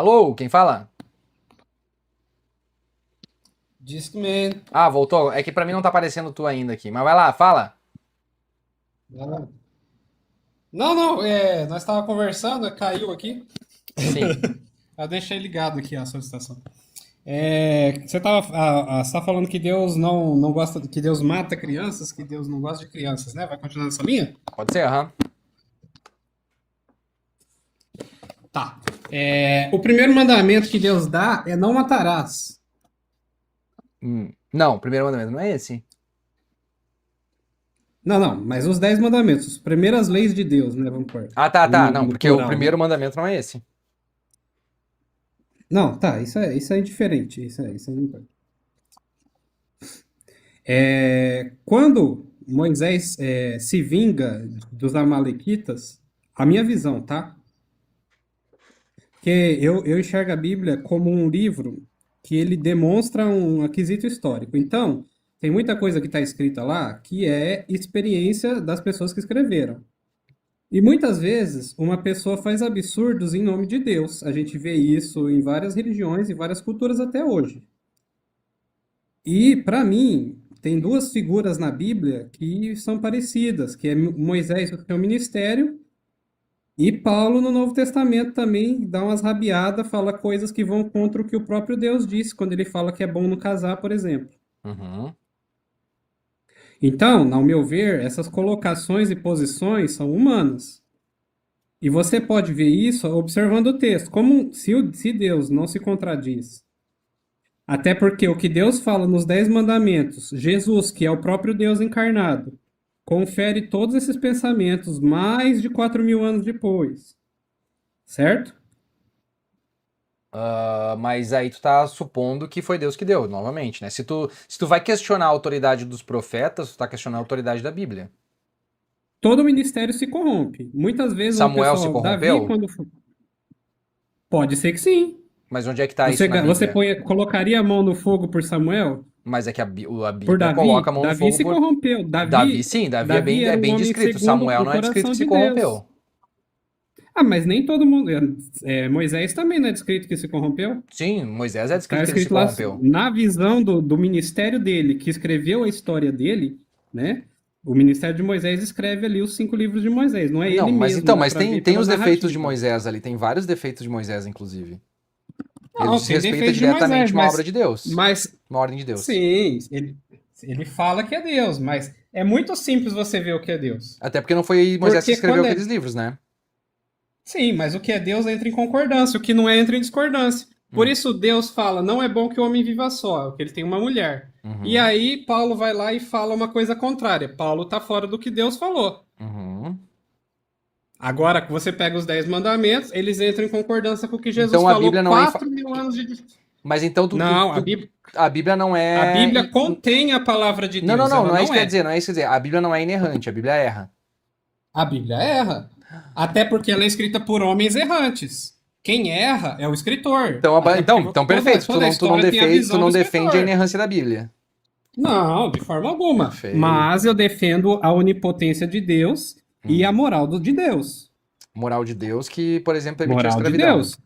Alô, quem fala? Discman. Ah, voltou. É que pra mim não tá aparecendo tu ainda aqui. Mas vai lá, fala. Não, não, nós estávamos conversando, caiu aqui. Sim. Eu deixei ligado aqui a solicitação. Você estava falando que Deus não gosta, que Deus mata crianças, que Deus não gosta de crianças, né? Vai continuar nessa linha? Pode ser, aham. Tá. O primeiro mandamento que Deus dá é não matarás. Não, o primeiro mandamento não é esse. Não, não, mas os 10 mandamentos, as primeiras leis de Deus, né? Vamos pôr. Ah, tá, tá. Não, No porque o plural, né? primeiro mandamento não é esse. Não, tá, isso é indiferente, isso é indiferente. Quando Moisés se vinga dos Amalequitas, a minha visão, tá? Que eu enxergo a Bíblia como um livro que ele demonstra um aquisito histórico. Então, tem muita coisa que está escrita lá que é experiência das pessoas que escreveram. E muitas vezes uma pessoa faz absurdos em nome de Deus. A gente vê isso em várias religiões e várias culturas até hoje. E, para mim, tem duas figuras na Bíblia que são parecidas, que é Moisés no seu ministério e Paulo no Novo Testamento também dá umas rabiadas, fala coisas que vão contra o que o próprio Deus disse, quando ele fala que é bom não casar, por exemplo. Uhum. Então, ao meu ver, essas colocações e posições são humanas. E você pode ver isso observando o texto, como se Deus não se contradiz. Até porque o que Deus fala nos 10 mandamentos, Jesus, que é o próprio Deus encarnado, confere todos esses pensamentos mais de 4.000 anos depois, certo? Mas aí tu tá supondo que foi Deus que deu, novamente, né? Se tu vai questionar a autoridade dos profetas, tu tá questionando a autoridade da Bíblia. Todo ministério se corrompe. Muitas vezes o Samuel se pessoal, Davi, corrompeu? quando. Pode ser que sim. Mas onde é que tá Você, isso na você Bíblia? colocaria a mão no fogo por Samuel? Mas é que a Por Bíblia coloca a Davi? mão no Davi fogo se por. corrompeu. Davi, Davi, sim, Davi é Davi bem, é era um bem homem descrito. segundo Samuel o não é descrito coração que se de Deus. corrompeu. Ah, mas nem todo mundo. Moisés também não é descrito que se corrompeu. Sim, Moisés é descrito Está que ele se escrito lá, corrompeu. na visão do ministério dele, que escreveu a história dele, né? O ministério de Moisés escreve ali os 5 livros de Moisés. Não é Não, ele mas mesmo, então, dá mas para tem, ver tem pela os defeitos de narrativa. Moisés ali, tem vários defeitos de Moisés, inclusive. Ele Não, tem desrespeita defeito de Moisés, diretamente uma obra de Deus, mas uma ordem de Deus. sim, ele fala que é Deus, mas é muito simples você ver o que é Deus. Até porque não foi Moisés que Porque escreveu quando aqueles é. livros, né? Sim, mas o que é Deus entra em concordância, o que não é entra em discordância. Por Hum, isso Deus fala: não é bom que o homem viva só, que ele tem uma mulher. E uhum, aí Paulo vai lá e fala uma coisa contrária. Paulo está fora do que Deus falou. uhum. Agora, que você pega os 10 mandamentos, eles entram em concordância com o que Jesus Então a falou Bíblia não é. 4.000 anos de. Mas então Não, a Bíblia não a é. Bíblia contém a palavra de Não, não, Deus, não, ela não é isso não que quer é. dizer, não é isso que quer dizer. A Bíblia não é inerrante, a Bíblia erra. A Bíblia erra. Até porque ela é escrita por homens errantes. Quem erra é o escritor. Então, Até porque então toda, perfeito, toda a história tem a tu visão do não defende a escritor. inerrância da Bíblia. Não, de forma alguma. Mas Perfeito. eu defendo a onipotência de Deus e a Hum. moral de Deus. Moral de Deus que, por exemplo, permitiu a Moral de escravidão. Deus.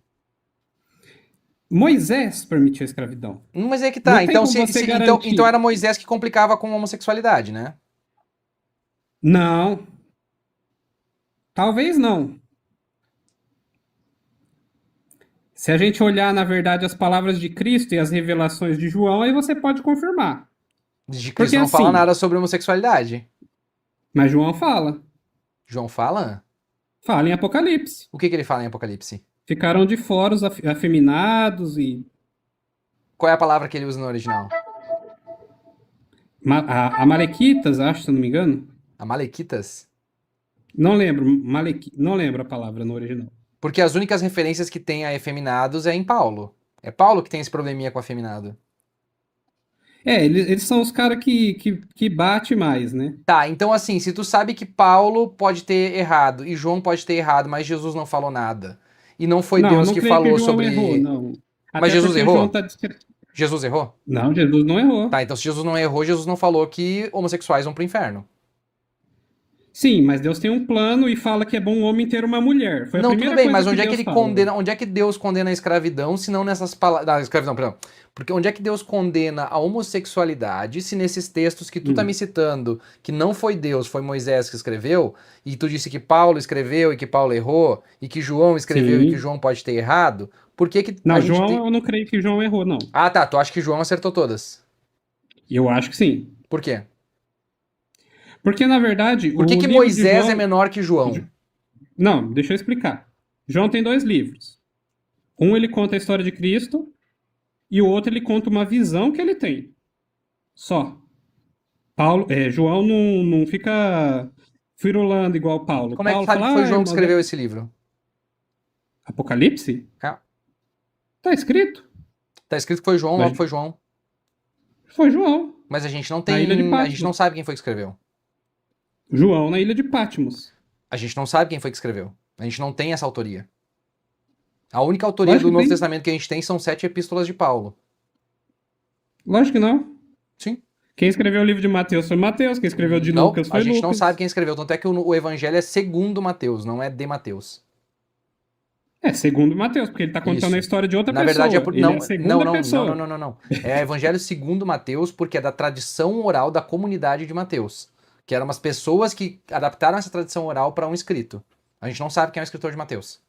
Moisés permitiu a escravidão. Mas é que Não tá. tem Então, como você então garantir. era Moisés que complicava com a homossexualidade, né? Não, talvez não. Se a gente olhar, na verdade, as palavras de Cristo e as revelações de João, aí você pode confirmar. De Porque Cristo não fala assim, nada sobre homossexualidade. mas João fala. João fala? Fala em Apocalipse. O que ele fala em Apocalipse? Ficaram de fora os afeminados e. Qual é a palavra que ele usa no original? Amalequitas, acho, se eu não me engano. Amalequitas? Não lembro, não lembro a palavra no original. Porque as únicas referências que tem a efeminados é em Paulo. É Paulo que tem esse probleminha com afeminado. Eles são os caras que bate mais, né? Tá, então assim, se tu sabe que Paulo pode ter errado e João pode ter errado, mas Jesus não falou nada. E não foi Não, eu Deus não que creio que falou João errou, sobre. não. Mas Até Jesus porque João errou? tá. Jesus errou? Não, Jesus não errou. Tá, então se Jesus não errou, Jesus não falou que homossexuais vão pro inferno. Sim, mas Deus tem um plano e fala que é bom um homem ter uma mulher. Foi a Não, tudo primeira bem, coisa mas que onde é que Deus ele fala. condena, onde é que Deus condena a escravidão, se não nessas palavras, da escravidão, perdão. Porque onde é que Deus condena a homossexualidade, se nesses textos que tu tá me Hum, citando, que não foi Deus, foi Moisés que escreveu, e tu disse que Paulo escreveu e que Paulo errou, e que João escreveu e que sim. João pode ter errado, por que que a Não, gente João, tem... eu não creio que João errou, não. Ah, tá, tu acha que João acertou todas. Eu acho que sim. Por quê? Porque, na verdade, Por que o que livro de Moisés é João. menor que João? Não, deixa eu explicar. João tem dois livros. Um ele conta a história de Cristo e o outro ele conta uma visão que ele tem. Só. João não fica firulando igual Paulo. Como é que Paulo sabe que foi fala, ah, João que irmão, escreveu esse livro? Apocalipse? Ah, Tá escrito. tá escrito que foi João, logo Mas foi João. foi João, Mas a gente não na ilha de tem, a gente não Patmos. sabe quem foi que escreveu. João na ilha de Patmos. A gente não sabe quem foi que escreveu. A gente não tem essa autoria. A única autoria Lógico do que Novo tem. Testamento que a gente tem são 7 epístolas de Paulo. Lógico que não. Sim. Quem escreveu o livro de Mateus foi Mateus. Quem escreveu de Não, Lucas a foi gente não sabe Lucas. quem escreveu. Tanto é que o evangelho é segundo Mateus, não é de Mateus. É, segundo Mateus, porque ele tá contando a Isso. história de outra Na verdade é pessoa. por... Ele é Não, a não, segunda não, não, não, pessoa. não, não, não. É evangelho segundo Mateus porque é da tradição oral da comunidade de Mateus. Que eram umas pessoas que adaptaram essa tradição oral para um escrito. A gente não sabe quem é o escritor de Mateus.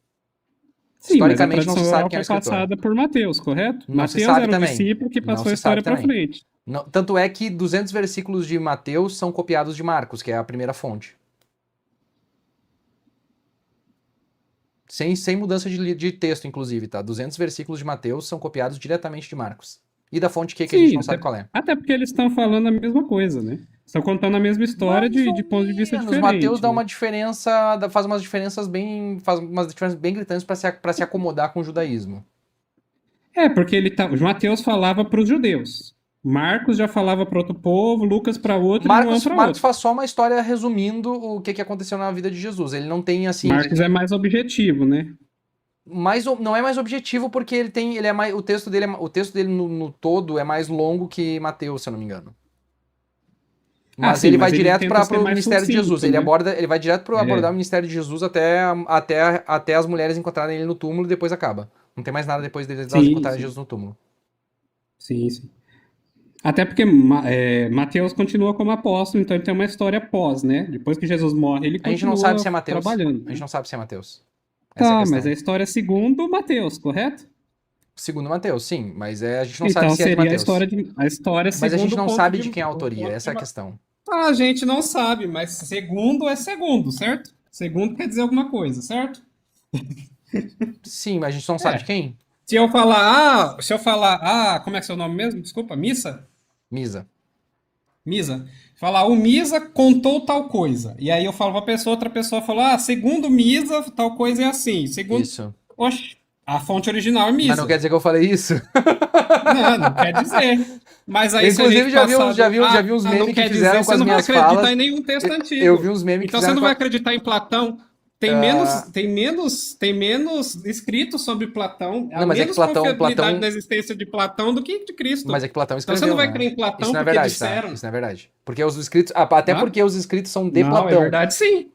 Sim, mas a Historicamente não se tradição sabe oral quem é o foi escritor. passada por Mateus, correto? Não se Mateus sabe era o também. discípulo que Não passou a se sabe história para também. frente. Tanto é que 200 versículos de Mateus são copiados de Marcos, que é a primeira fonte. Sem mudança de texto, inclusive, tá? 200 versículos de Mateus são copiados diretamente de Marcos. E da fonte que a gente Sim, não sabe qual é. até porque eles estão falando a mesma coisa, né? Estão contando a mesma história Mais de ou ponto de vista menos. Mateus diferente, dá né? uma diferença, faz umas diferenças bem, faz umas diferenças bem gritantes para se acomodar com o judaísmo. É, porque o Mateus falava para os judeus. Marcos já falava para outro povo, Lucas para outro e João para Marcos outro. faz só uma história resumindo o que aconteceu na vida de Jesus. Ele não tem assim, Marcos é mais objetivo, né? não é mais objetivo porque ele é mais, o texto dele no todo é mais longo que Mateus, se eu não me engano. Ah, Mas sim, ele vai mas ele direto tenta ser para o mais ministério de Jesus. sucinto, né? Ele vai direto para abordar É, o ministério de Jesus até as mulheres encontrarem ele no túmulo e depois acaba. Não tem mais nada depois delas sim, encontrarem sim, Jesus no túmulo. sim, sim. Até porque Mateus continua como apóstolo, então ele tem uma história pós, né? Depois que Jesus morre, ele A gente não sabe continua se é Mateus. trabalhando, A gente né? não sabe se é Mateus. Essa é a Tá, mas a questão. história é segundo Mateus, correto? Segundo Mateus, sim, mas a gente não sabe Então se é de seria Mateus. a história Mas a segundo gente o não ponto sabe de, de quem é a o autoria, ponto essa é de a questão. Ah, a gente não sabe, mas segundo é segundo, certo? Segundo quer dizer alguma coisa, certo? Sim, mas a gente não sabe de É. quem? Como é que é seu nome mesmo? Desculpa, Missa? Misa. Misa. Falar, o Misa contou tal coisa. E aí eu falo pra pessoa, outra pessoa fala, segundo Misa, tal coisa é assim. Segundo. Isso. Oxe, a fonte original é Mas não quer Misa. dizer que eu falei isso? Não, não quer dizer. Mas aí se a Inclusive, gente passar já vi uns não memes que quer fizeram dizer, com você as não vai minhas acreditar falas. em nenhum texto Eu vi antigo. uns memes que Então você fizeram não com vai a... acreditar em Platão. Ah, Tem menos escritos sobre Platão. Há não, mas é que menos Platão, confiabilidade na existência de Platão do que de mas Cristo. é que Platão Então você não escreveu, vai né? crer em Isso Platão não é porque verdade, tá? disseram. Isso não é verdade. Porque os escritos, até Tá? porque os escritos são de Não, é Platão. verdade sim.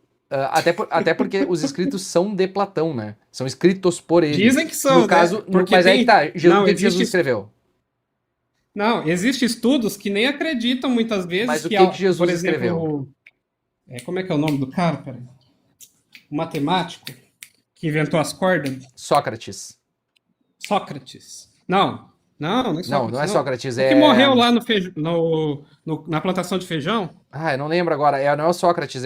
Até porque os escritos são de Platão, né? São escritos por ele. Dizem que No são, né? caso, Porque mas aí que tem. tá, o Não, que Jesus existe. escreveu? Não, existem estudos que nem acreditam muitas vezes Mas o que, que por Jesus escreveu? exemplo, como é que é o nome do cara? Peraí. O matemático que inventou as cordas? Sócrates. Sócrates. Não, não é Não, Sócrates, não é não. Sócrates, O que é... morreu lá na plantação de feijão? Ah, eu não lembro agora. Não é o Sócrates,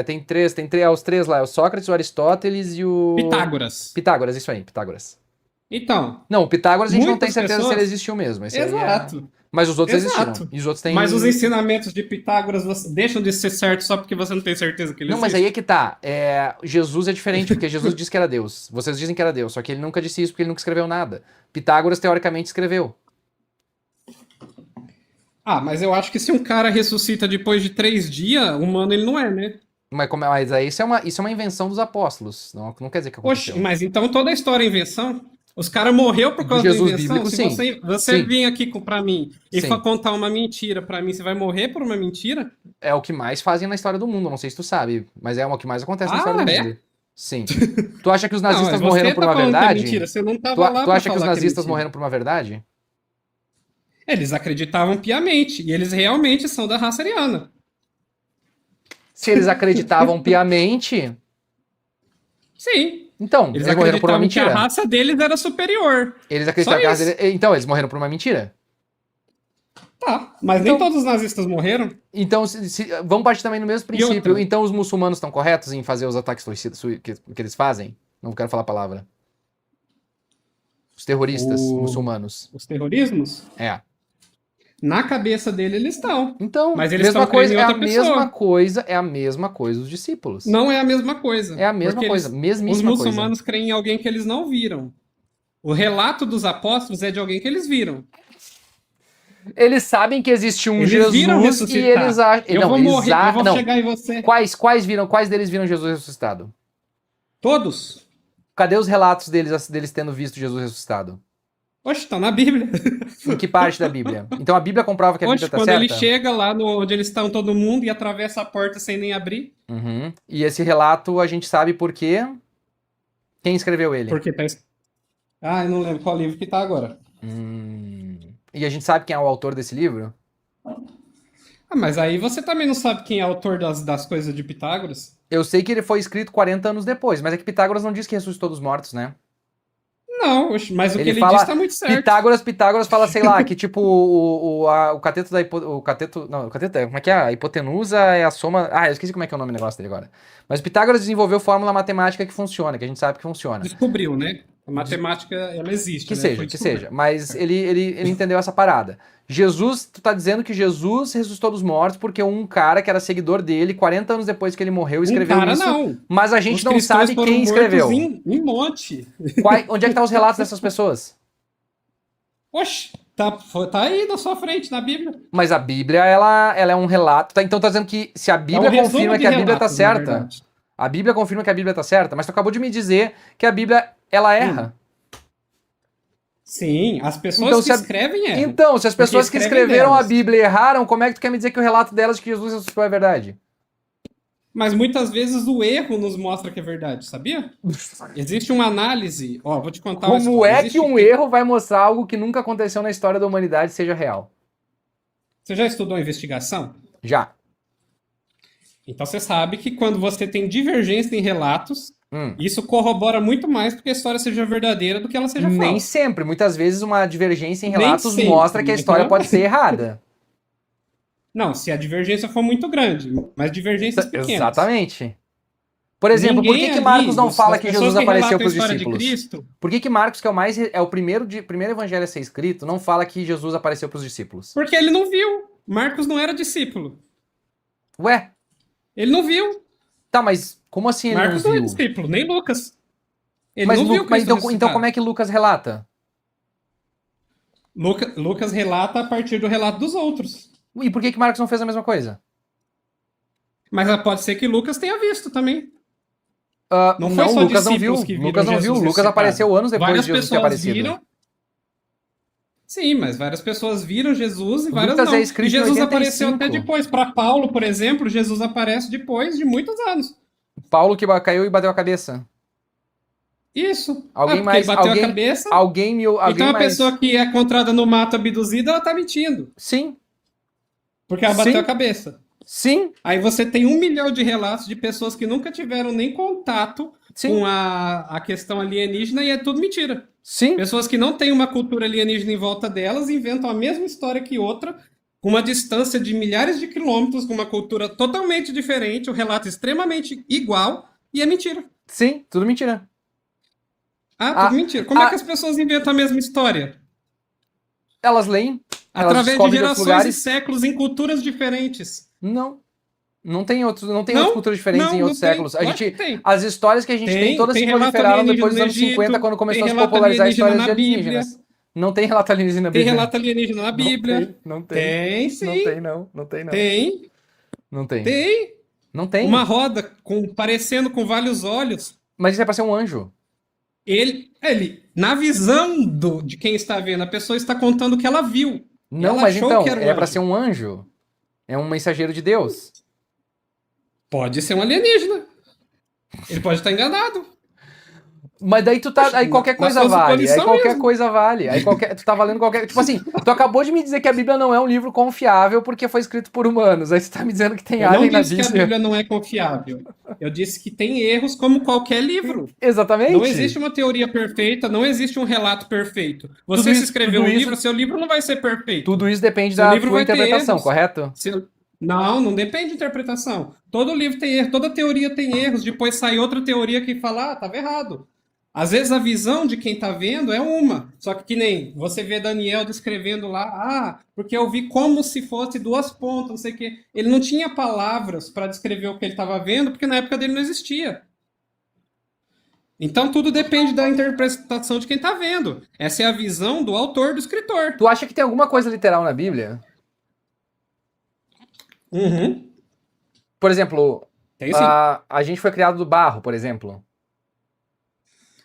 tem três, os três lá. É o Sócrates, o Aristóteles e o... Pitágoras. Pitágoras, isso aí, Pitágoras. Então, Não, o Pitágoras a gente não tem muitas certeza se ele pessoas. existiu mesmo. Esse aí Exato, Mas os outros existiram. exato. E os outros têm... Mas os ensinamentos de Pitágoras deixam de ser certos só porque você não tem certeza que ele Não, mas existe. aí é que tá. Jesus é diferente, porque Jesus disse que era Deus. Vocês dizem que era Deus, só que ele nunca disse isso porque ele nunca escreveu nada. Pitágoras, teoricamente, escreveu. Mas eu acho que se um cara ressuscita depois de 3 dias, humano ele não é, né? Mas aí isso é uma invenção dos apóstolos. Não quer dizer que Oxe, aconteceu. mas então toda a história é invenção? Os caras morreram por causa da Jesus invenção? bíblico, Se sim. você Sim. vir aqui pra mim e Sim. contar uma mentira pra mim, você vai morrer por uma mentira? É o que mais fazem na história do mundo, não sei se tu sabe, mas é o que mais acontece na história do É? mundo. Sim. Tu acha que os Não, nazistas morreram você por tá uma falando que é verdade? mentira, você não Tu, tava lá tu pra acha que os falar que é nazistas mentira. morreram por uma verdade? Eles acreditavam piamente, e eles realmente são da raça ariana. Se eles acreditavam piamente, Sim. então, Eles eles morreram por uma acreditavam que a mentira. raça deles era superior. Eles Só acreditavam que a raça isso. deles... Então, eles morreram por uma mentira. Tá, mas nem Então, todos os nazistas morreram. então vamos partir também no mesmo E outra, princípio. Então, os muçulmanos estão corretos em fazer os ataques suicidas que eles fazem? Não quero falar a palavra. Os terroristas muçulmanos. os terrorismos, É. na cabeça dele eles estão. Então, Mas eles mesma estão crendo coisa, em é a outra mesma pessoa. coisa, é a mesma coisa dos discípulos. Não é a mesma coisa. É a mesma porque coisa, os mesmíssima coisa. muçulmanos creem em alguém que eles não viram. O relato dos apóstolos é de alguém que eles viram. Eles sabem que existe um Eles Jesus viram e ressuscitar. eles acham. Eu Não, vou eles morrer, eu vou não. chegar em você. Quais deles viram Jesus ressuscitado? Todos? Cadê os relatos deles tendo visto Jesus ressuscitado? Oxe, estão na Bíblia. Em que parte da Bíblia? Então a Bíblia comprova que a Bíblia Oxe, está quando certa? ele chega lá onde eles estão todo mundo e atravessa a porta sem nem abrir. Uhum. E esse relato a gente sabe por quê? Quem escreveu ele? Porque tá. Ah, eu não lembro qual livro que tá agora. E a gente sabe quem é o autor desse livro? Ah, mas aí você também não sabe quem é o autor das coisas de Pitágoras? Eu sei que ele foi escrito 40 anos depois, mas é que Pitágoras não diz que ressuscitou dos mortos, né? Não, oxe, mas o que Ele ele fala, diz tá muito certo. Pitágoras fala, sei lá, que tipo o cateto da o cateto, não, o cateto, como é que é? A hipotenusa é a soma, eu esqueci como é que é o nome do negócio dele agora. Mas Pitágoras desenvolveu fórmula matemática que funciona, que a gente sabe que funciona. Descobriu, né? A matemática, ela existe, Que né? seja, Foi que descoberta. seja. Mas ele entendeu essa parada. Jesus, tu tá dizendo que Jesus ressuscitou dos mortos porque um cara que era seguidor dele, 40 anos depois que ele morreu, escreveu cara, isso, não. mas a gente Os não cristãos sabe foram quem mortos escreveu. em monte. Onde é que tá os relatos dessas pessoas? Oxe, tá aí na sua frente, na Bíblia. Mas a Bíblia, ela é um relato. Então tá dizendo que se a Bíblia resumo confirma de que a Bíblia tá relatos, na certa, verdade. a Bíblia confirma que a Bíblia tá certa, mas tu acabou de me dizer que a Bíblia, ela erra. Sim, as pessoas Então, que se a- escrevem erram. Então, se as Porque pessoas que escrevem escreveram a delas. Bíblia erraram, como é que tu quer me dizer que o relato delas de que Jesus ressuscitou é verdade? Mas muitas vezes o erro nos mostra que é verdade, sabia? Existe uma análise. Ó, vou te contar uma Como história. é Existe que um erro vai mostrar algo que nunca aconteceu na história da humanidade seja real? Você já estudou investigação? Já. Então você sabe que quando você tem divergência em relatos, Hum. isso corrobora muito mais para que a história seja verdadeira do que ela seja Nem falsa. sempre. Muitas vezes uma divergência em Nem relatos sempre, mostra que a história então- pode ser errada. Não, se a divergência for muito grande, mas divergências pequenas. Exatamente. Por exemplo, por Ninguém que ali, Marcos não as fala que pessoas Jesus apareceu relatam a para os história de discípulos? Cristo, Por que Marcos, que é o primeiro evangelho a ser escrito, não fala que Jesus apareceu para os discípulos? porque ele não viu. Marcos não era discípulo. Ué, Ele não viu. tá, mas como assim ele Marcos não não é viu? discípulo, nem Lucas. Ele Mas, não viu Cristo então como é que Lucas relata? Lucas relata a partir do relato dos outros. E por que Marcos não fez a mesma coisa? Mas pode ser que Lucas tenha visto também. Não foi Não, só Lucas não viu. discípulos que viram Lucas não viu. Jesus Lucas ressuscitado. apareceu anos depois Várias de Jesus ter pessoas aparecido. viram. Sim, mas várias pessoas viram Jesus e várias Lucas não. é escrito E Jesus em 85. apareceu até depois. Para Paulo, por exemplo, Jesus aparece depois de muitos anos. Paulo que caiu e bateu a cabeça. Isso. Alguém porque mais- ele bateu alguém- a cabeça. Alguém Então a mais... pessoa que é encontrada no mato abduzida, ela tá mentindo. Sim, Porque ela Sim. bateu a cabeça. sim, Aí você tem 1 milhão de relatos de pessoas que nunca tiveram nem contato sim, com a questão alienígena e é tudo mentira. sim. Pessoas que não têm uma cultura alienígena em volta delas inventam a mesma história que outra, com uma distância de milhares de quilômetros, com uma cultura totalmente diferente, o relato extremamente igual, e é mentira. Sim, tudo mentira. Tudo mentira. Como é que as pessoas inventam a mesma história? Elas leem, elas Através de descobrem de outros gerações e lugares. séculos em culturas diferentes. Não tem outras Não, culturas diferentes em não outros tem. séculos. Lógico que tem. As histórias que a gente tem, todas se relato proliferaram alienígena depois dos no anos Egito, 50, quando começou a tem se relato popularizar alienígena histórias de na Bíblia. alienígenas. Não tem relato alienígena na Tem Bíblia. relato alienígena na Bíblia. Não tem. Tem, sim. Não tem, não. Não tem, não. Tem. Não tem. Tem. Não tem. Uma roda parecendo com vários olhos. Mas isso é pra ser um anjo. Na visão de quem está vendo, a pessoa está contando o que ela viu. E Não, ela mas achou então, que era um é pra ser anjo. um anjo. É um mensageiro de Deus. Pode ser um alienígena. Ele pode estar enganado. Mas daí tu tá. Poxa, Aí qualquer na coisa sua vale. Aí suposição qualquer mesmo. coisa vale. Aí qualquer. Tu tá valendo qualquer. Tipo assim, tu acabou de me dizer que a Bíblia não é um livro confiável porque foi escrito por humanos. Aí você tá me dizendo que tem Eu não alien na disse que a Bíblia. Bíblia não é confiável. Eu disse que tem erros como qualquer livro. Não existe Exatamente. uma teoria perfeita, não existe um relato perfeito. Tudo Você se isso, escreveu tudo um isso, livro, seu livro não vai ser tudo perfeito. isso depende Seu da livro tua vai ter interpretação, erros. correto? Não, não depende de interpretação. Todo livro tem erro, toda teoria tem erros. Depois sai outra teoria que fala, ah, tava errado. Às vezes a visão de quem tá vendo é uma. Só que nem você vê Daniel descrevendo lá, ah, porque eu vi como se fosse duas pontas, não sei o quê. Ele não tinha palavras para descrever o que ele estava vendo, porque na época dele não existia. Então tudo depende da interpretação de quem tá vendo. Essa é a visão do autor, do escritor. Tu acha que tem alguma coisa literal na Bíblia? Uhum. Por exemplo, Tem sim. a gente foi criado do barro, por exemplo.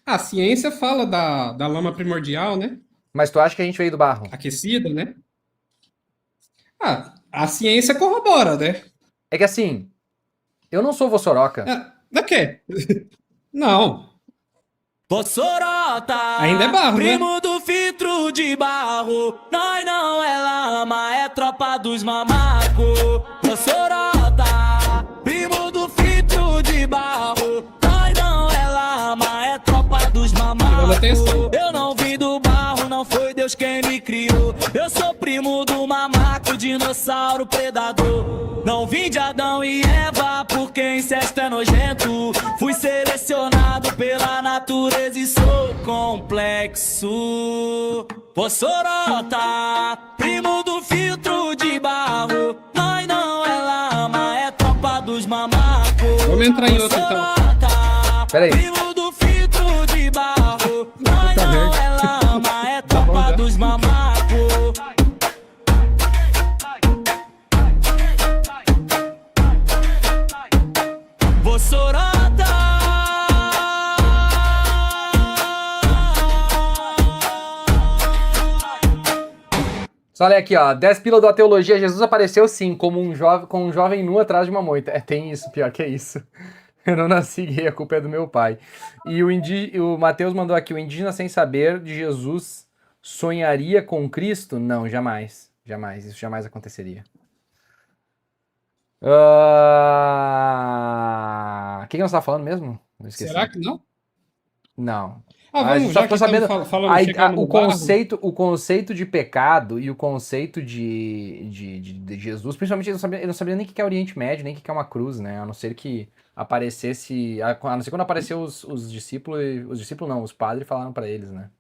A ciência fala da lama primordial, né? Mas tu acha que a gente veio do barro? Aquecida, né? Ah, a ciência corrobora, né? É que assim, eu não sou vossoroca. Ah, da quê? Não, ainda é Bossorota, barro, né? primo do filtro de barro. Nós não é lama, é tropa dos mamacos. Bossorota, primo do filtro de barro. Nós não é lama, é tropa dos Prestando mamacos. atenção. Eu não vim do barro, não foi Deus quem me criou. Eu sou primo do mamaco, dinossauro predador. Não vim de Adão e Eva, porque incesto é nojento. Fui selecionado pela natureza e sou complexo. Bossorota, primo do filtro de barro. Nós não é lama, é tropa dos mamacos. Vamos entrar em outro então. Bossorota, Pera aí. primo do filtro de barro. Nós Tá não verde. é lama, é Tá bom tropa já. dos mamacos. Bossorota. Só olha aqui, ó. 10 pila da teologia. Jesus apareceu sim, como um jovem, com um jovem nu atrás de uma moita. É, tem isso, pior que é isso. Eu não nasci gay, a culpa é do meu pai. E o Mateus mandou aqui: o indígena sem saber de Jesus sonharia com Cristo? Não, jamais. Jamais. Isso jamais aconteceria. O que nós estávamos falando mesmo? Eu esqueci. Será que não? Não. Ah, A gente vamos, só já que ficou estamos sabendo. falando, chegamos O no barro. conceito de pecado e o conceito de Jesus, principalmente ele não sabia nem o que é Oriente Médio, nem o que é uma cruz, né? A não ser que aparecesse. A não ser quando apareceu os discípulos. Os discípulos não, os padres falaram pra eles, né?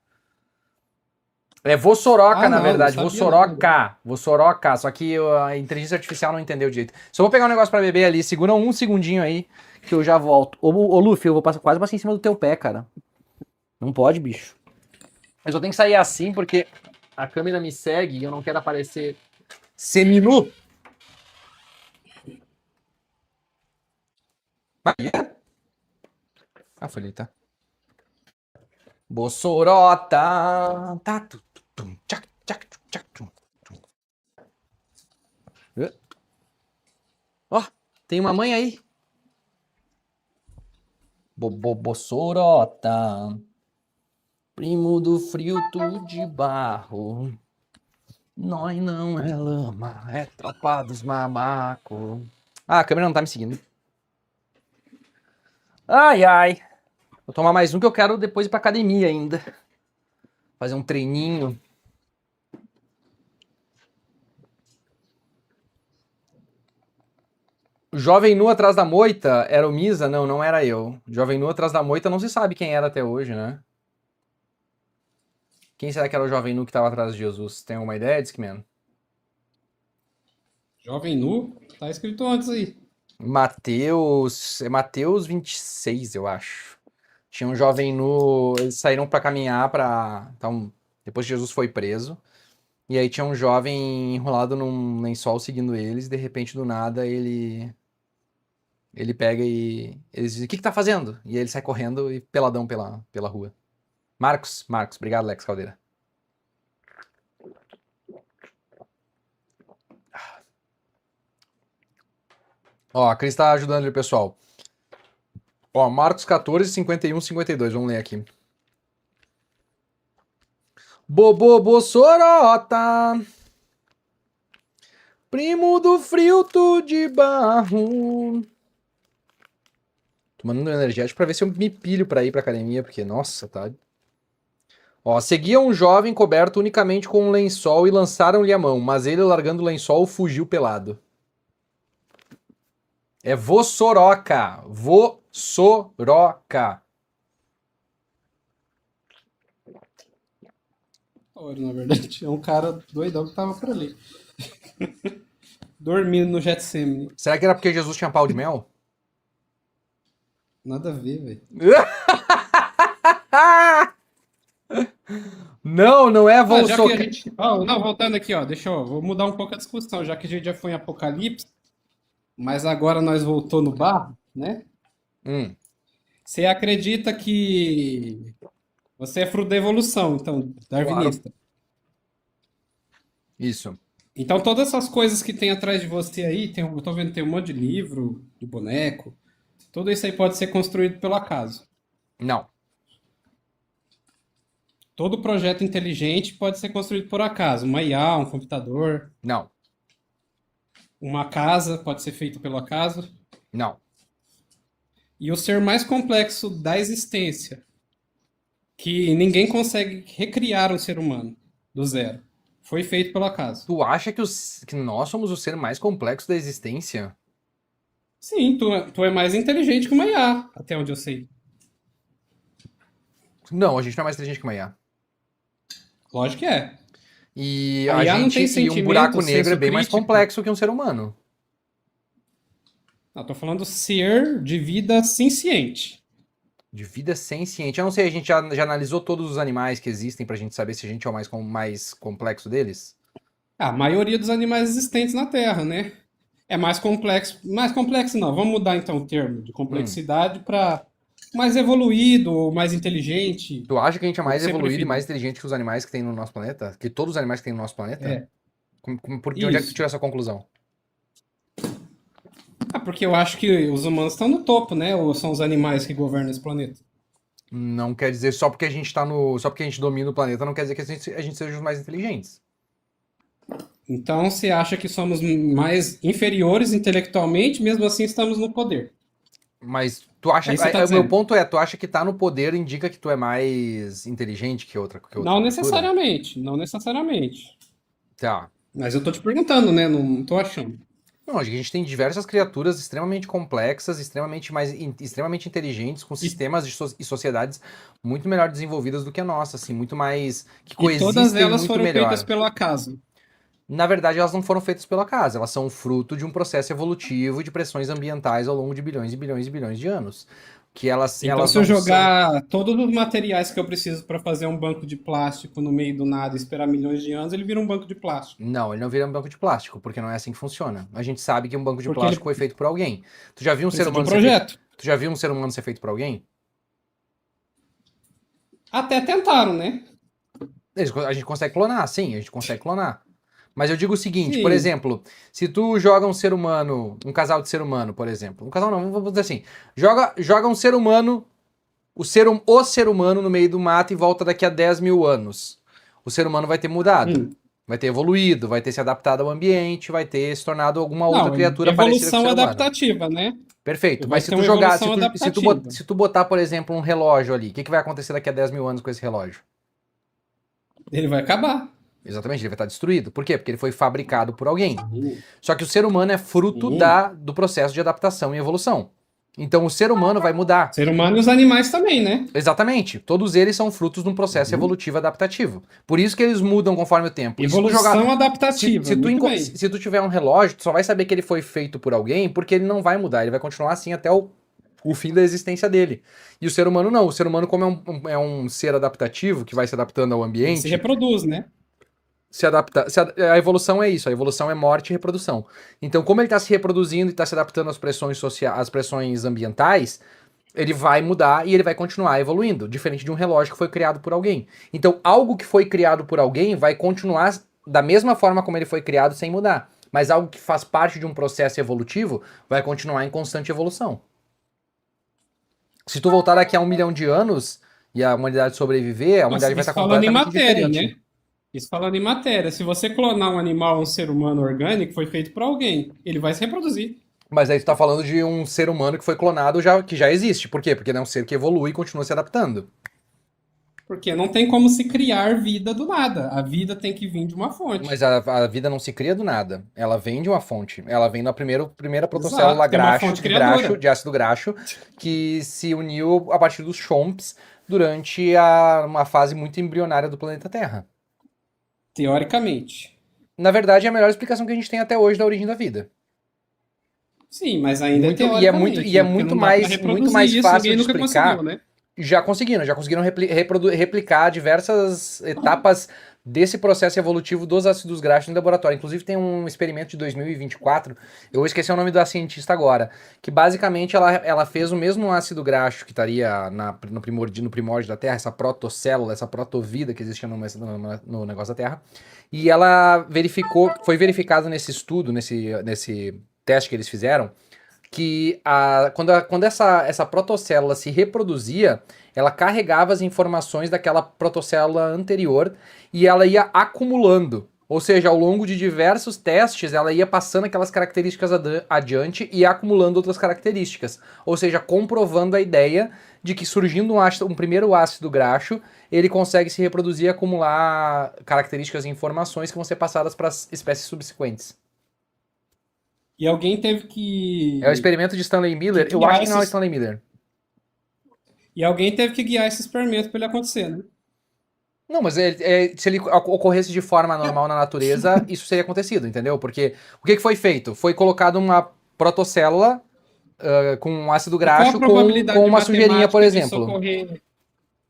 É Vossoroca, Ah, na não, verdade. não sabia nada. Vossoroca. Só que a inteligência artificial não entendeu direito. Só vou pegar um negócio pra beber ali. Segura um segundinho aí que eu já volto. Ô Luffy, eu vou quase passar em cima do teu pé, cara. Não pode, bicho. Eu só tenho que sair assim porque a câmera me segue e eu não quero aparecer seminu. Ah, foi ali, tá? Bossorota. Tá. Tchac, tchac, tchac, tchum, tchum. Ó, tem uma mãe aí. Bossorota. Primo do filtro de barro. Nós não é lama, é tropa dos mamacos. Ah, a câmera não tá me seguindo. Ai, ai. Vou tomar mais um que eu quero depois ir pra academia ainda. Fazer um treininho. Jovem nu atrás da moita era o Misa? Não, não era eu. Jovem nu atrás da moita não se sabe quem era até hoje, né? Quem será que era o jovem nu que tava atrás de Jesus? Tem alguma ideia, Discman? Jovem nu, tá escrito antes aí. Mateus 26, eu acho. Tinha um jovem nu, eles saíram pra caminhar pra... Então, depois que Jesus foi preso. E aí tinha um jovem enrolado num lençol seguindo eles, e de repente, do nada, ele pega e... Eles dizem, o que tá fazendo? E ele sai correndo e peladão pela rua. Marcos, obrigado, Lex Caldeira. Ó, a Cris tá ajudando ali, pessoal. Ó, Marcos 14, 51, 52. Vamos ler aqui. Bobo Sorota, primo do Frilto de Barro. Tô mandando um energético pra ver se eu me pilho pra ir pra academia, porque, nossa, tá... Ó, seguia um jovem coberto unicamente com um lençol e lançaram-lhe a mão, mas ele, largando o lençol, fugiu pelado. É Vossoroca. Vossoroca. Olha, na verdade, é um cara doidão que tava por ali. Dormindo no Getsemane. Será que era porque Jesus tinha pau de mel? Nada a ver, velho. Não é Vossoroca. Não, voltando aqui, ó. Vou mudar um pouco a discussão, já que a gente já foi em Apocalipse, mas agora nós voltou no barro, né? Você acredita que você é fruto da evolução, então, darwinista. Isso. Então, todas essas coisas que tem atrás de você aí, eu tô vendo que tem um monte de livro, de boneco, tudo isso aí pode ser construído pelo acaso. Não. Todo projeto inteligente pode ser construído por acaso. Uma IA, um computador, Não. uma casa pode ser feita pelo acaso. Não. E o ser mais complexo da existência, que ninguém consegue recriar um ser humano do zero, foi feito pelo acaso. Tu acha que nós somos o ser mais complexo da existência? Sim, tu é mais inteligente que uma IA, até onde eu sei. Não, a gente não é mais inteligente que uma IA. Lógico que é. E A a IA não tem gente, e um sentimento, buraco negro é senso bem mais crítico. complexo que um ser humano. Não, tô falando ser de vida senciente. De vida senciente. Eu não sei, a gente já analisou todos os animais que existem pra gente saber se a gente é o mais complexo deles? A maioria dos animais existentes na Terra, né? É mais complexo. Mais complexo não. Vamos mudar então o termo de complexidade para mais evoluído ou mais inteligente. Tu acha que a gente é mais Você evoluído e prefere? mais inteligente que os animais que tem no nosso planeta? Que todos os animais que tem no nosso planeta? É. De onde é que tu Isso. tirou essa conclusão? Porque eu acho que os humanos estão no topo, né? Ou são os animais que governam esse planeta? Não quer dizer só porque a gente tá no. Só porque a gente domina o planeta, não quer dizer que a gente seja os mais inteligentes. Então você acha que somos mais inferiores intelectualmente, mesmo assim estamos no poder. Mas tu acha. É isso que você tá O meu dizendo. ponto é, tu acha que tá no poder indica que tu é mais inteligente que outra Não cultura? necessariamente, não necessariamente. Tá. Mas eu tô te perguntando, né? Não tô achando. Não, a gente tem diversas criaturas extremamente complexas, extremamente inteligentes, com sistemas e sociedades muito melhor desenvolvidas do que a nossa, assim, muito mais que E todas coexistem elas muito foram melhor. feitas pelo acaso. Na verdade, elas não foram feitas pelo acaso, elas são fruto de um processo evolutivo de pressões ambientais ao longo de bilhões e bilhões e bilhões de anos. Que elas, Então, elas se eu não são... jogar todos os materiais que eu preciso para fazer um banco de plástico no meio do nada e esperar milhões de anos, ele vira um banco de plástico. Não, ele não vira um banco de plástico, porque não é assim que funciona. A gente sabe que um banco de Porque plástico ele foi feito por alguém. Tu já viu um ser precisa de um humano ser feito... projeto. Tu já viu um ser humano ser feito por alguém? Até tentaram, né? A gente consegue clonar, sim, a gente consegue clonar. Mas eu digo o seguinte, Sim. por exemplo, se tu joga um ser humano, um casal de ser humano, por exemplo. Um casal não, vamos dizer assim. Joga um ser humano, o ser humano no meio do mato e volta daqui a 10 mil anos. O ser humano vai ter mudado, vai ter evoluído, vai ter se adaptado ao ambiente, vai ter se tornado alguma outra Não, criatura parecida com o evolução ser humano. adaptativa, né? Perfeito, Vai mas se ter tu uma jogar, evolução adaptativa. se tu botar, por exemplo, um relógio ali, o que vai acontecer daqui a 10 mil anos com esse relógio? Ele vai acabar. Exatamente, ele vai estar destruído. Por quê? Porque ele foi fabricado por alguém. Só que o ser humano é fruto Sim. do processo de adaptação e evolução. Então o ser humano vai mudar. Ser humano e os animais também, né? Exatamente. Todos eles são frutos de um processo evolutivo adaptativo. Por isso que eles mudam conforme o tempo. E se tu Evolução adaptativa. muito bem. se tu tiver um relógio, tu só vai saber que ele foi feito por alguém porque ele não vai mudar. Ele vai continuar assim até o fim da existência dele. E o ser humano não. O ser humano, como é um ser adaptativo, que vai se adaptando ao Ele ambiente... se reproduz, né? se adaptar. A evolução é isso, a evolução é morte e reprodução. Então, como ele está se reproduzindo e está se adaptando às pressões sociais, às pressões ambientais, ele vai mudar e ele vai continuar evoluindo, diferente de um relógio que foi criado por alguém. Então, algo que foi criado por alguém vai continuar da mesma forma como ele foi criado sem mudar. Mas algo que faz parte de um processo evolutivo vai continuar em constante evolução. Se tu voltar daqui a 1 milhão de anos e a humanidade sobreviver, a humanidade vai estar falando em completamente matéria, diferente. né? Isso falando em matéria. Se você clonar um animal, um ser humano orgânico, foi feito por alguém. Ele vai se reproduzir. Mas aí tu tá falando de um ser humano que foi clonado que já existe. Por quê? Porque ele é um ser que evolui e continua se adaptando. Porque não tem como se criar vida do nada. A vida tem que vir de uma fonte. Mas a vida não se cria do nada. Ela vem de uma fonte. Ela vem da primeira protocélula Exato, tem uma fonte criadora. de ácido graxo, que se uniu a partir dos chomps durante uma fase muito embrionária do planeta Terra. Teoricamente. Na verdade, é a melhor explicação que a gente tem até hoje da origem da vida. Sim, mas ainda Muito- é e é teoricamente. muito- e é porque muito não dá mais- pra reproduzir muito mais isso, fácil ninguém de nunca explicar. conseguiu, né? Já conseguiram replicar diversas etapas desse processo evolutivo dos ácidos graxos no laboratório. Inclusive tem um experimento de 2024, eu esqueci o nome da cientista agora, que basicamente ela fez o mesmo ácido graxo que estaria no primórdio da Terra, essa protocélula, essa protovida que existia no negócio da Terra, e ela foi verificado nesse estudo, nesse teste que eles fizeram, que quando essa protocélula se reproduzia, ela carregava as informações daquela protocélula anterior e ela ia acumulando. Ou seja, ao longo de diversos testes, ela ia passando aquelas características adiante e acumulando outras características. Ou seja, comprovando a ideia de que surgindo um primeiro ácido graxo, ele consegue se reproduzir e acumular características e informações que vão ser passadas para as espécies subsequentes. E alguém teve que... É o experimento de Stanley Miller. Que Eu acho que não é o esses- Stanley Miller. E alguém teve que guiar esse experimento para ele acontecer, né? Não, mas se ele ocorresse de forma normal na natureza, isso teria acontecido, entendeu? Porque o que foi feito? Foi colocado uma protocélula com um ácido Qual a graxo probabilidade com uma sujeirinha, por matemática de exemplo. socorrer-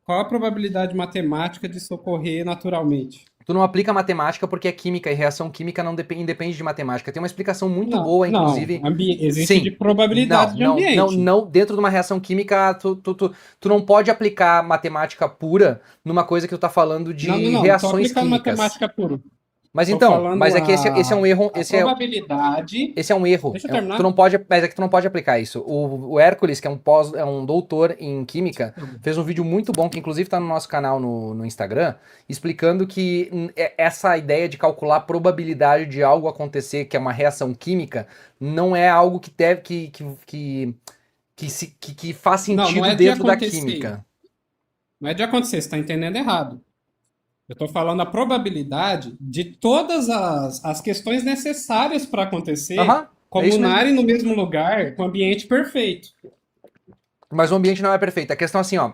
Qual a probabilidade matemática de socorrer naturalmente? Tu não aplica matemática porque é química e reação química não independe de matemática. Tem uma explicação muito Não, boa, não, inclusive. existe Sim. de probabilidade de ambiente. Não, dentro de uma reação química, tu não pode aplicar matemática pura numa coisa que tu tá falando de Não, tô reações aplicando químicas. matemática pura. Mas Tô então, falando mas é que esse é um erro. A Esse é probabilidade... Esse é um erro. Deixa eu terminar. Mas é que tu não pode aplicar isso. O Hércules, que é um doutor em química, fez um vídeo muito bom, que inclusive tá no nosso canal no Instagram, explicando que essa ideia de calcular a probabilidade de algo acontecer, que é uma reação química, não é algo que deve que faz sentido não é de dentro da acontecer. química. Não é de acontecer, você está entendendo errado. Eu estou falando a probabilidade de todas as questões necessárias para acontecer Aham, é isso mesmo. comunarem no mesmo lugar com o ambiente perfeito. Mas o ambiente não é perfeito. A questão é assim, ó.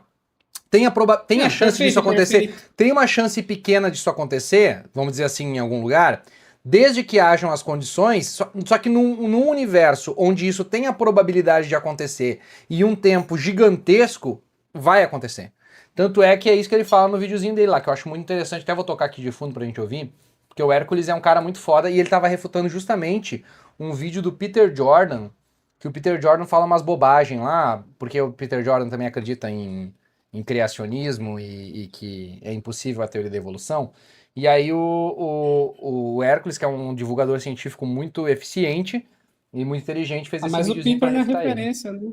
Tem a chance disso acontecer. Tem uma chance pequena disso acontecer, vamos dizer assim, em algum lugar, desde que hajam as condições, só que num universo onde isso tem a probabilidade de acontecer e um tempo gigantesco, vai acontecer. Tanto é que é isso que ele fala no videozinho dele lá, que eu acho muito interessante, até vou tocar aqui de fundo pra gente ouvir, porque o Hércules é um cara muito foda e ele tava refutando justamente um vídeo do Peter Jordan, que o Peter Jordan fala umas bobagens lá, porque o Peter Jordan também acredita em criacionismo e que é impossível a teoria da evolução. E aí o Hércules, que é um divulgador científico muito eficiente e muito inteligente, fez esse Mas o videozinho Peter pra não é refutar ele. referência, né?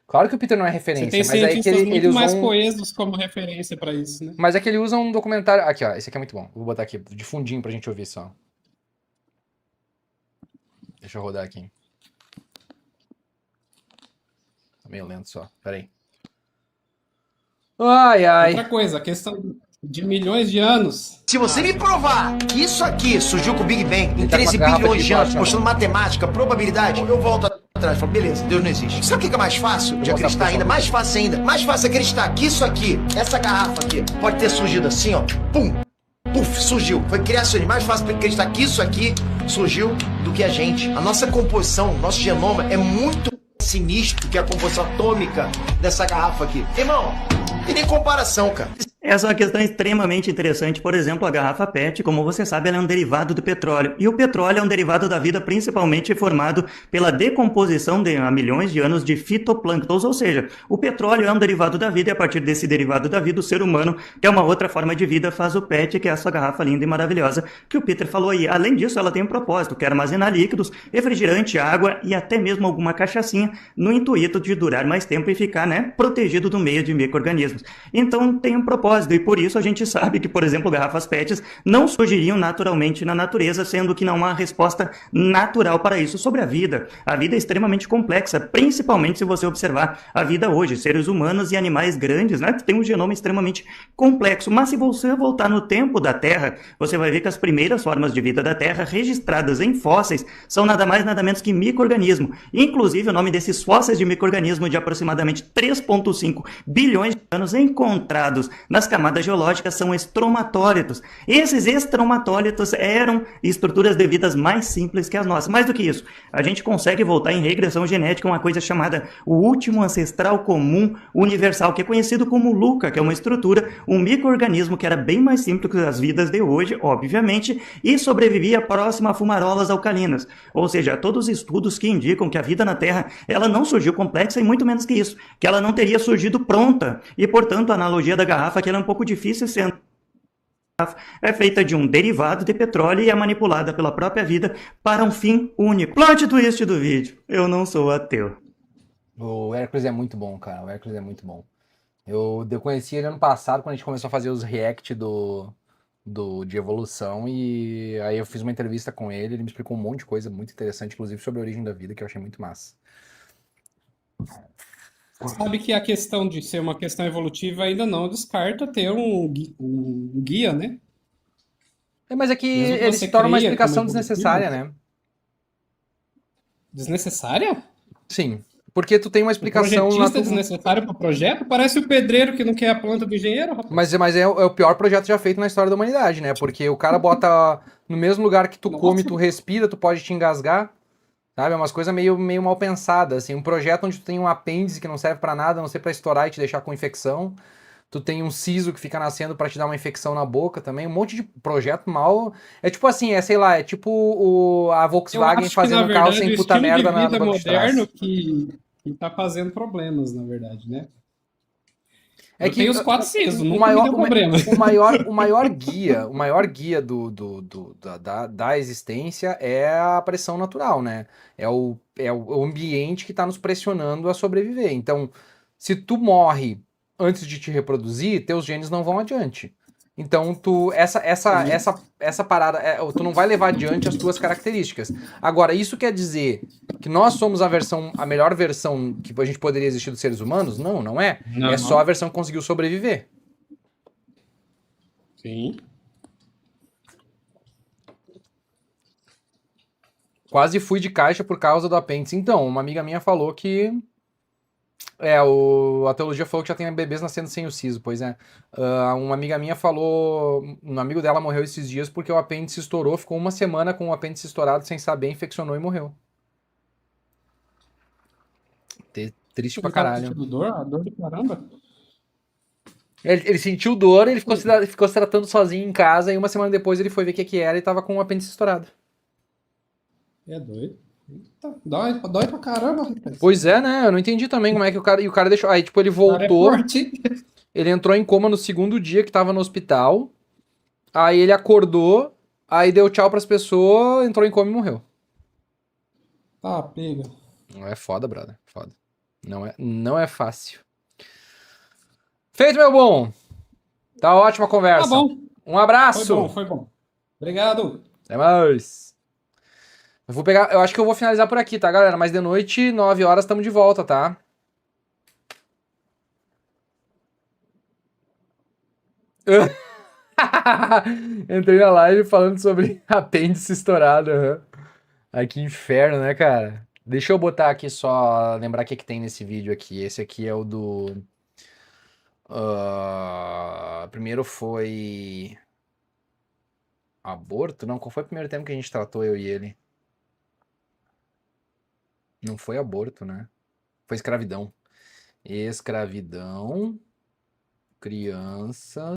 Claro que o Peter não é Você referência, tem mas é que cientistas ele muito usou mais um... coesos como referência para isso, né? Mas é que ele usa um documentário... Aqui, ó, esse aqui é muito bom. Vou botar aqui de fundinho pra gente ouvir só. Deixa eu rodar aqui. Tá meio lento só, peraí. Ai, ai. Outra coisa, a questão de milhões de anos. Se você me provar que isso aqui surgiu com o Big Bang em Ele tá com 13 a garrafa bilhões de de anos, plástico, mostrando matemática, probabilidade, eu volto atrás e falo, beleza, Deus não existe. Sabe o que é mais fácil de Vou mostrar acreditar pro ainda? pessoal. Mais fácil ainda. Mais fácil acreditar que isso aqui, essa garrafa aqui, pode ter surgido assim, ó. Pum! Puf, surgiu. Foi criação. Mais fácil acreditar que isso aqui surgiu do que a gente. A nossa composição, nosso genoma é muito sinistro que a composição atômica dessa garrafa aqui. Irmão, não tem nem comparação, cara. Essa é uma questão extremamente interessante. Por exemplo, a garrafa PET, como você sabe, ela é um derivado do petróleo. E o petróleo é um derivado da vida principalmente formado pela decomposição há milhões de anos de fitoplânctons, ou seja, o petróleo é um derivado da vida e a partir desse derivado da vida, o ser humano, que é uma outra forma de vida, faz o PET, que é essa garrafa linda e maravilhosa que o Peter falou aí. Além disso, ela tem um propósito, que é armazenar líquidos, refrigerante, água e até mesmo alguma cachaçinha no intuito de durar mais tempo e ficar, né, protegido do meio de micro-organismos. Então tem um propósito e por isso a gente sabe que, por exemplo, garrafas PETs não surgiriam naturalmente na natureza, sendo que não há resposta natural para isso. Sobre a vida é extremamente complexa, principalmente se você observar a vida hoje, seres humanos e animais grandes, né, que tem um genoma extremamente complexo, mas se você voltar no tempo da Terra, você vai ver que as primeiras formas de vida da Terra registradas em fósseis são nada mais nada menos que micro-organismo. Inclusive o nome desses fósseis de micro-organismo de aproximadamente 3,5 bilhões de anos encontrados nas camadas geológicas são estromatólitos. Esses estromatólitos eram estruturas de vidas mais simples que as nossas. Mais do que isso, a gente consegue voltar em regressão genética uma coisa chamada o último ancestral comum universal, que é conhecido como LUCA, que é uma estrutura, um micro-organismo que era bem mais simples que as vidas de hoje, obviamente, e sobrevivia próximo a fumarolas alcalinas. Ou seja, todos os estudos que indicam que a vida na Terra ela não surgiu complexa e muito menos que isso, que ela não teria surgido pronta. E, portanto, a analogia da garrafa que ela é um pouco difícil sendo é feita de um derivado de petróleo e é manipulada pela própria vida para um fim único. Plot twist do vídeo. Eu não sou ateu. O Hércules é muito bom, cara. O Hércules é muito bom. Eu conheci ele ano passado, quando a gente começou a fazer os react de evolução, e aí eu fiz uma entrevista com ele me explicou um monte de coisa muito interessante, inclusive sobre a origem da vida, que eu achei muito massa. Sabe que a questão de ser uma questão evolutiva ainda não descarta ter um guia, né? Mas é que Mesmo que ele você se torna uma creia explicação como desnecessária, evolutivo. né? Desnecessária? Sim, porque tu tem uma O explicação projetista é desnecessário para o projeto? Parece o pedreiro que não quer a planta do engenheiro, rapaz. mas é o pior projeto já feito na história da humanidade, né? Porque o cara bota no mesmo lugar que tu come, Nossa. tu respira, tu pode te engasgar, sabe? É umas coisas meio mal pensadas, assim. Um projeto onde tu tem um apêndice que não serve pra nada, a não ser pra estourar e te deixar com infecção. Tu tem um siso que fica nascendo pra te dar uma infecção na boca também. Um monte de projeto mal. É tipo assim, sei lá, é tipo a Eu Volkswagen acho que, na fazendo carro verdade, sem o puta estilo de merda no vida banco de trás. moderno que tá fazendo problemas, na verdade, né? É Eu que tenho os 4 sisos, o nunca me deu problema. o maior guia da existência é a pressão natural, né? É o ambiente que está nos pressionando a sobreviver. Então, se tu morre antes de te reproduzir, teus genes não vão adiante. Então, essa parada, tu não vai levar adiante as tuas características. Agora, isso quer dizer que nós somos a melhor versão que a gente poderia existir dos seres humanos? Não, não é. É só a versão que conseguiu sobreviver. Sim. Quase fui de caixa por causa do apêndice. Então, uma amiga minha falou que a teologia falou que já tem bebês nascendo sem o siso, pois é. Uma amiga minha falou, um amigo dela morreu esses dias porque o apêndice estourou, ficou uma semana com o apêndice estourado sem saber, infeccionou e morreu. Triste pra caralho. Sentindo dor? Dor do caramba? Ele sentiu dor, ele ficou se tratando sozinho em casa e uma semana depois ele foi ver o que era e tava com o apêndice estourado. É doido. Eita, dói pra caramba, rapaz. Pois é, né? Eu não entendi também como é que o cara deixou. Aí, tipo, ele voltou. Cara, é forte. Ele entrou em coma no segundo dia que tava no hospital. Aí ele acordou. Aí deu tchau pras pessoas, entrou em coma e morreu. Tá, pega. Não é foda, brother. Foda. Não é fácil. Feito, meu bom. Tá ótima a conversa. Tá bom. Um abraço. Foi bom. Obrigado. Até mais. Eu acho que eu vou finalizar por aqui, tá, galera? Mas de noite, 9 horas, estamos de volta, tá? Entrei na live falando sobre apêndice estourado. Uhum. Ai, que inferno, né, cara? Deixa eu botar aqui só, lembrar o que tem nesse vídeo aqui. Esse aqui é o do... primeiro foi... aborto? Não, qual foi o primeiro tema que a gente tratou, eu e ele? Não foi aborto, né? Foi escravidão. Escravidão, criança...